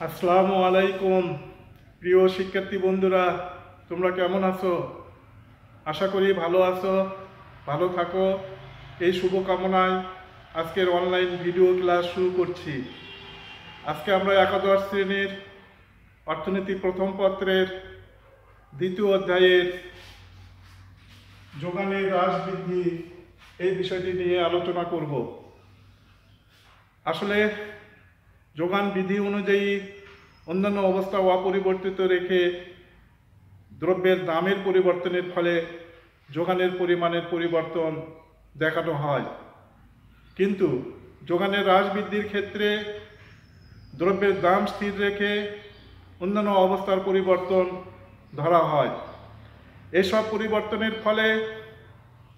আসসালামু আলাইকুম। প্রিয় শিক্ষার্থী বন্ধুরা, তোমরা কেমন আছো? আশা করি ভালো আছো, ভালো থাকো। এই শুভকামনায় আজকের অনলাইন ভিডিও ক্লাস শুরু করছি। আজকে আমরা একাদশ শ্রেণীর অর্থনীতি প্রথম পত্রের দ্বিতীয় অধ্যায়ের যোগানের হ্রাস বৃদ্ধি এই বিষয়টি নিয়ে আলোচনা করব। আসলে যোগান বিধি অনুযায়ী অন্যান্য অবস্থা অপরিবর্তিত রেখে দ্রব্যের দামের পরিবর্তনের ফলে যোগানের পরিমাণের পরিবর্তন দেখানো হয়, কিন্তু যোগানের হ্রাস বৃদ্ধির ক্ষেত্রে দ্রব্যের দাম স্থির রেখে অন্যান্য অবস্থার পরিবর্তন ধরা হয়। এসব পরিবর্তনের ফলে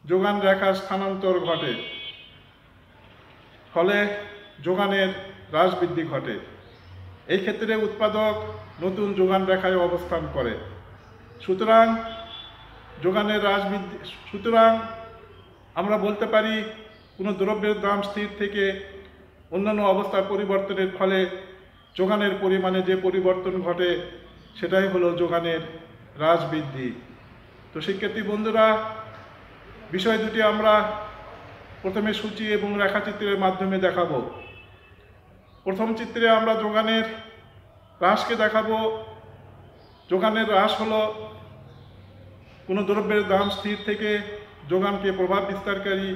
যোগান রেখার স্থানান্তর ঘটে, ফলে যোগানের হ্রাস বৃদ্ধি ঘটে। এই ক্ষেত্রে উৎপাদক নতুন যোগান রেখায় অবস্থান করে। সুতরাং যোগানের হ্রাস বৃদ্ধি সুতরাং আমরা বলতে পারি কোনো দ্রব্যের দাম স্থির থেকে অন্যান্য অবস্থার পরিবর্তনের ফলে যোগানের পরিমাণে যে পরিবর্তন ঘটে সেটাই হলো যোগানের হ্রাস বৃদ্ধি। তো শিক্ষার্থী বন্ধুরা, বিষয় দুটি আমরা প্রথমে সূচি এবং রেখাচিত্রের মাধ্যমে দেখাবো। প্রথম চিত্রে আমরা যোগানের হ্রাসকে দেখাবো। যোগানের হ্রাস হলো কোনো দ্রব্যের দাম স্থির থেকে যোগানকে প্রভাব বিস্তারকারী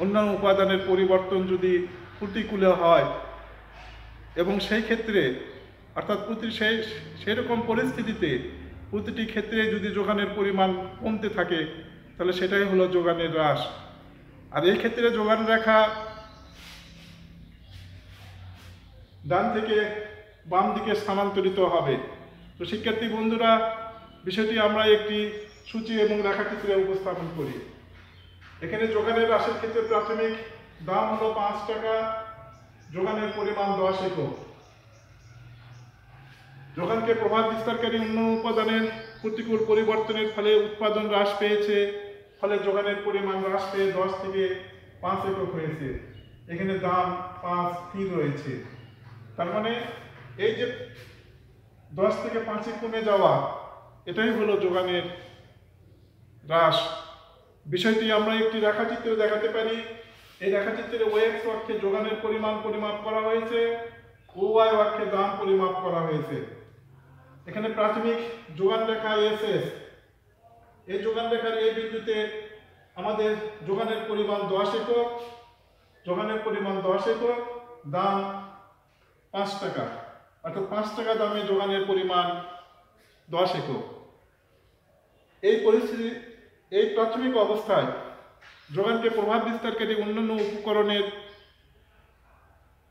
অন্যান্য উপাদানের পরিবর্তন যদি প্রতিকূলে হয় এবং সেই ক্ষেত্রে অর্থাৎ সেরকম পরিস্থিতিতে প্রতিটি ক্ষেত্রে যদি যোগানের পরিমাণ কমতে থাকে তাহলে সেটাই হলো যোগানের হ্রাস। আর এই ক্ষেত্রে যোগান রেখা ডান থেকে বাম দিকে স্থানান্তরিত হবে। তো শিক্ষার্থী বন্ধুরা, বিষয়টি আমরা একটি সূচি এবং রেখাচিত্রে উপস্থাপন করি। এখানে যোগানের হ্রাসের ক্ষেত্রে প্রাথমিক দাম হলো 5 টাকা, যোগানের পরিমাণ 10 একক। যোগানকে প্রভাব বিস্তারকারী অন্য উপাদানের প্রতিকূল পরিবর্তনের ফলে উৎপাদন হ্রাস পেয়েছে, ফলে যোগানের পরিমাণ হ্রাস পেয়ে 10 থেকে 5 একক হয়েছে। এখানে দাম 5 স্থির রয়েছে। তার মানে এই যে 10 থেকে 5-এ কমে যাওয়া, এটাই হলো যোগানের হ্রাস। বিষয়টি আমরা একটি রেখাচিত্রে দেখাতে পারি। এই রেখাচিত্রে ওএক্স অক্ষে যোগানের পরিমাণ পরিমাপ করা হয়েছে, ওয়াই অক্ষে দাম পরিমাপ করা হয়েছে। এখানে প্রাথমিক যোগান রেখা এসএস, এই যোগান রেখার এই বিন্দুতে আমাদের যোগানের পরিমাণ 10 একক, যোগানের পরিমাণ 10 একক, দাম 5 টাকা, অর্থাৎ 5 টাকা দামে যোগানের পরিমাণ 10 একক। এই প্রাথমিক অবস্থায় যোগানকে প্রভাব বিস্তারকারী অন্যান্য উপকরণের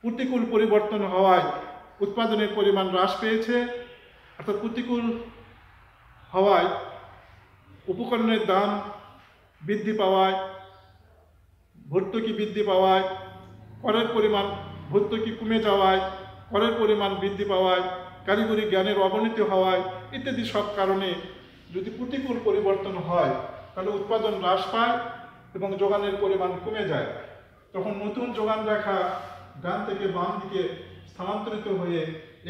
প্রতিকূল পরিবর্তন হওয়ায় উৎপাদনের পরিমাণ হ্রাস পেয়েছে, অর্থাৎ প্রতিকূল হওয়ায় উপকরণের দাম বৃদ্ধি পাওয়ায়, ভর্তুকি বৃদ্ধি পাওয়ায়, করের পরিমাণ ভর্তুকি কমে যাওয়ায়, করের পরিমাণ বৃদ্ধি পাওয়ায়, কারিগরি জ্ঞানের অবনতি হওয়ায় ইত্যাদি সব কারণে যদি প্রতিকূল পরিবর্তন হয় তাহলে উৎপাদন হ্রাস পায় এবং যোগানের পরিমাণ কমে যায়। তখন নতুন যোগান রেখা ডান থেকে বাম দিকে স্থানান্তরিত হয়ে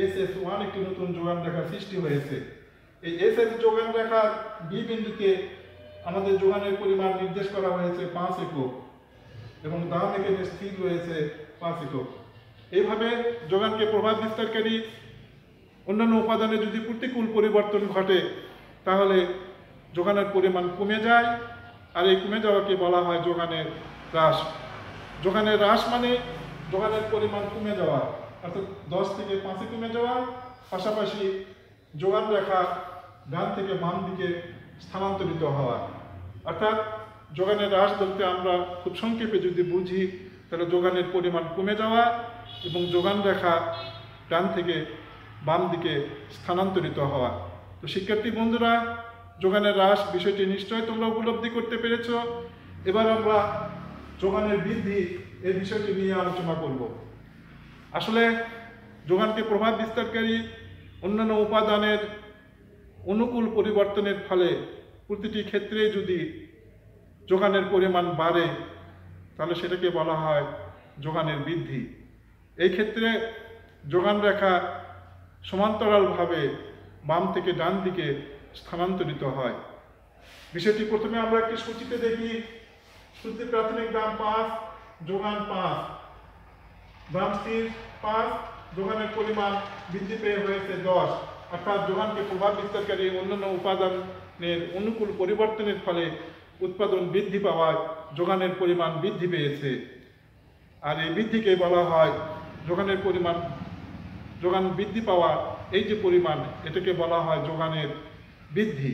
SS1 একটি নতুন যোগান রেখা সৃষ্টি হয়েছে। এই SS যোগান রেখার বি বিন্দুতে আমাদের যোগানের পরিমাণ নির্দেশ করা হয়েছে 5 একক এবং দাম এখানে স্থির রয়েছে 5 একক। এইভাবে যোগানকে প্রভাব বিস্তারকারী অন্যান্য উপাদানে যদি প্রতিকূল পরিবর্তন ঘটে তাহলে যোগানের পরিমাণ কমে যায়, আর এই কমে যাওয়াকে বলা হয় যোগানের হ্রাস। যোগানের হ্রাস মানে যোগানের পরিমাণ কমে যাওয়া, অর্থাৎ 10 থেকে 5-এ কমে যাওয়া, পাশাপাশি যোগান রেখা ডান থেকে বাম দিকে স্থানান্তরিত হওয়া। অর্থাৎ যোগানের হ্রাস বলতে আমরা খুব সংক্ষেপে যদি বুঝি তাহলে যোগানের পরিমাণ কমে যাওয়া এবং যোগান রেখা ডান থেকে বাম দিকে স্থানান্তরিত হওয়া। তো শিক্ষার্থী বন্ধুরা, যোগানের হ্রাস বিষয়টি নিশ্চয়ই তোমরা উপলব্ধি করতে পেরেছ। এবার আমরা যোগানের বৃদ্ধি এই বিষয়টি নিয়ে আলোচনা করব। আসলে যোগানকে প্রভাব বিস্তারকারী অন্যান্য উপাদানের অনুকূল পরিবর্তনের ফলে প্রতিটি ক্ষেত্রে যদি যোগানের পরিমাণ বাড়ে তাহলে সেটাকে বলা হয় যোগানের বৃদ্ধি। এই ক্ষেত্রে যোগান রেখা সমান্তরালভাবে বাম থেকে ডান দিকে স্থানান্তরিত হয়। বিষয়টি প্রথমে আমরা একটি সূচিতে দেখি। সূচিতে প্রাথমিক দাম 5, যোগান 5, দাম স্থির 5, যোগানের পরিমাণ বৃদ্ধি পেয়ে হয়েছে 10, অর্থাৎ যোগানকে প্রভাব বিস্তারকারী অন্যান্য উপাদানের অনুকূল পরিবর্তনের ফলে উৎপাদন বৃদ্ধি পাওয়ায় যোগানের পরিমাণ বৃদ্ধি পেয়েছে। আর এই বৃদ্ধিকে বলা হয় যোগানের পরিমাণ, যোগান বৃদ্ধি পাওয়া এই যে পরিমাণ, এটাকে বলা হয় যোগানের বৃদ্ধি।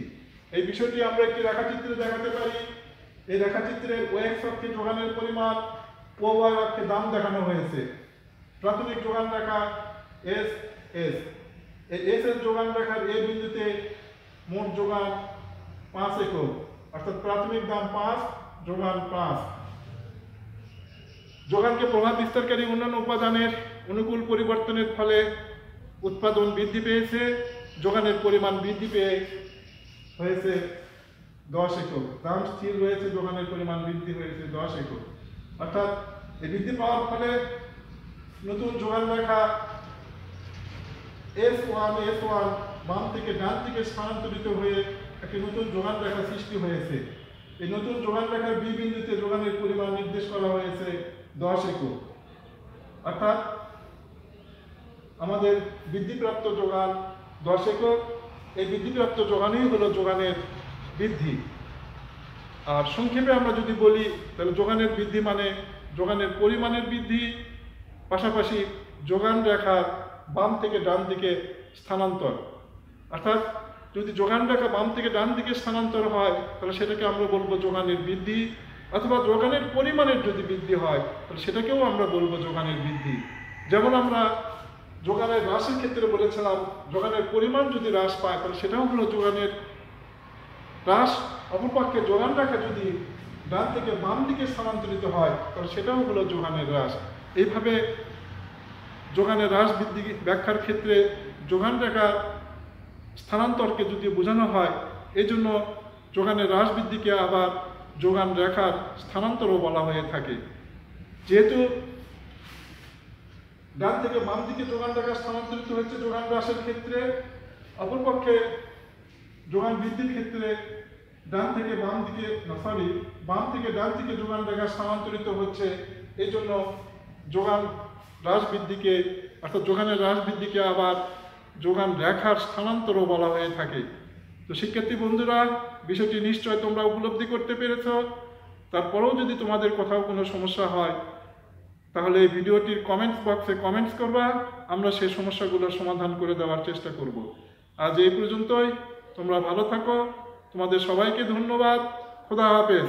এই বিষয়টি আমরা একটি রেখাচিত্রে দেখাতে পারি। এই রেখাচিত্রের ওএক্স অক্ষে যোগানের পরিমাণ, ও ওয়াই অক্ষে দাম দেখানো হয়েছে। প্রাথমিক যোগান রেখা এস এস, এই এস এর যোগান রেখার এ বিন্দুতে মোট যোগান 5 একক, অর্থাৎ প্রাথমিক দাম 5, যোগান 5। যোগানকে প্রভাব বিস্তারকারী অন্যান্য উপাদানের অনুকূল পরিবর্তনের ফলে উৎপাদন বৃদ্ধি পেয়েছে। যোগানের পরিমাণ বৃদ্ধি পেয়ে হয়েছে 10 একক, দাম স্থির রয়েছে, যোগানের পরিমাণ বৃদ্ধি হয়েছে 10 একক। অর্থাৎ এই বৃদ্ধি পাওয়ার ফলে নতুন যোগান রেখা S1 বাম থেকে ডান দিকে স্থানান্তরিত হয়ে একটি নতুন যোগান রেখা সৃষ্টি হয়েছে। এই নতুন যোগান রেখার বি বিন্দুতে যোগানের পরিমাণ নির্দেশ করা হয়েছে 10 একক। অর্থাৎ আমাদের বৃদ্ধিপ্রাপ্ত যোগান 10 একক। এই বৃদ্ধিপ্রাপ্ত যোগানই হলো যোগানের বৃদ্ধি। আর সংক্ষেপে আমরা যদি বলি তাহলে যোগানের বৃদ্ধি মানে যোগানের পরিমাণের বৃদ্ধি, পাশাপাশি যোগান রেখার বাম থেকে ডান দিকে স্থানান্তর। অর্থাৎ যদি যোগান রেখা বাম থেকে ডান দিকে স্থানান্তর হয় তাহলে সেটাকে আমরা বলবো যোগানের বৃদ্ধি, অথবা যোগানের পরিমাণের যদি বৃদ্ধি হয় তাহলে সেটাকেও আমরা বলবো যোগানের বৃদ্ধি। যেমন আমরা যোগানের হ্রাসের ক্ষেত্রে বলেছিলাম, যোগানের পরিমাণ যদি হ্রাস পায় তাহলে সেটাও হলো যোগানের হ্রাস। অপরপক্ষে যোগান রেখা যদি ডান থেকে বাম দিকে স্থানান্তরিত হয় তাহলে সেটাও হলো যোগানের হ্রাস। এইভাবে যোগানের হ্রাস বৃদ্ধি ব্যাখ্যার ক্ষেত্রে যোগান রেখা স্থানান্তরকে যদি বোঝানো হয়, এই জন্য যোগানের হ্রাস বৃদ্ধিকে আবার যোগান রেখার স্থানান্তরও বলা হয়ে থাকে। যেহেতু ডান থেকে বাম দিকে যোগান রেখা স্থানান্তরিত হচ্ছে যোগান হ্রাসের ক্ষেত্রে, অপরপক্ষে যোগান বৃদ্ধির ক্ষেত্রে বাম থেকে ডান দিকে যোগান রেখা স্থানান্তরিত হচ্ছে। এই জন্য যোগান হ্রাস বৃদ্ধিকে, অর্থাৎ যোগানের হ্রাস বৃদ্ধিকে আবার যোগান রেখার স্থানান্তরও বলা হয়ে থাকে। তো শিক্ষার্থী বন্ধুরা, বিষয়টি নিশ্চয় তোমরা উপলব্ধি করতে পেরেছ। তারপরেও যদি তোমাদের কোথাও কোনো সমস্যা হয় তাহলে এই ভিডিওটির কমেন্টস বক্সে কমেন্টস করবা, আমরা সেই সমস্যাগুলোর সমাধান করে দেওয়ার চেষ্টা করব। আজ এই পর্যন্তই। তোমরা ভালো থাকো। তোমাদের সবাইকে ধন্যবাদ। খোদা হাফেজ।